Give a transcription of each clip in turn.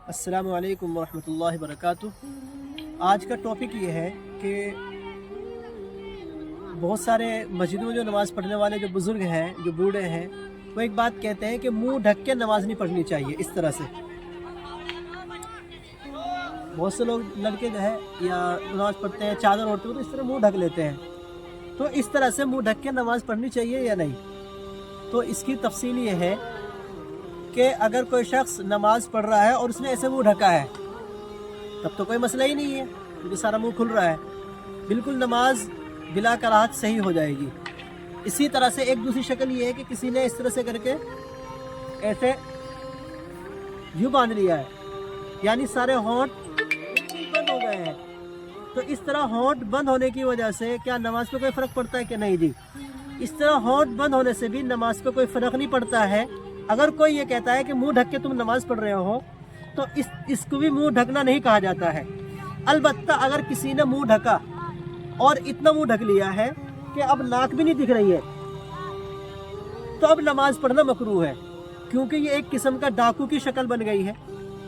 अस्सलामु अलैकुम वरहमतुल्लाहि वबरकातुह। आज का टॉपिक ये है कि बहुत सारे मस्जिदों में जो नमाज़ पढ़ने वाले जो बुज़ुर्ग हैं, जो बूढ़े हैं, वो एक बात कहते हैं कि मुंह ढक के नमाज़ नहीं पढ़नी चाहिए। इस तरह से बहुत से लोग लड़के जो है या नमाज़ पढ़ते हैं, चादर ओढ़ते हैं तो इस तरह मुंह ढक लेते हैं। तो इस तरह से मुंह ढक के नमाज़ पढ़नी चाहिए या नहीं? तो इसकी तफसील ये है कि अगर कोई शख्स नमाज पढ़ रहा है और उसने ऐसे मुंह ढका है तब तो कोई मसला ही नहीं है, क्योंकि सारा मुंह खुल रहा है, बिल्कुल नमाज बिला कराहत सही हो जाएगी। इसी तरह से एक दूसरी शक्ल ये है कि किसी ने इस तरह से करके ऐसे यूँ बांध लिया है, यानी सारे होंठ बंद हो गए हैं। तो इस तरह होंठ बंद होने की वजह से क्या नमाज पे कोई फ़र्क पड़ता है कि नहीं जी? इस तरह होंठ बंद होने से भी नमाज पे कोई फ़र्क नहीं पड़ता है। अगर कोई ये कहता है कि मुंह ढक के तुम नमाज पढ़ रहे हो तो इसको भी मुंह ढकना नहीं कहा जाता है। अलबत्ता अगर किसी ने मुंह ढका और इतना मुंह ढक लिया है कि अब नाक भी नहीं दिख रही है तो अब नमाज पढ़ना मकरूह है, क्योंकि ये एक किस्म का डाकू की शक्ल बन गई है।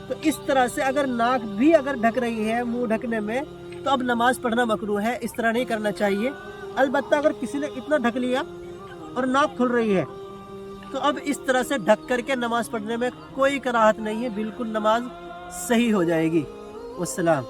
तो इस तरह से अगर नाक भी अगर ढक रही है मुंह ढकने में तो अब नमाज पढ़ना मकरूह है, इस तरह नहीं करना चाहिए। अलबत्ता अगर किसी ने इतना ढक लिया और नाक खुल रही है तो अब इस तरह से ढक करके नमाज पढ़ने में कोई कराहत नहीं है, बिल्कुल नमाज सही हो जाएगी। वस्सलाम।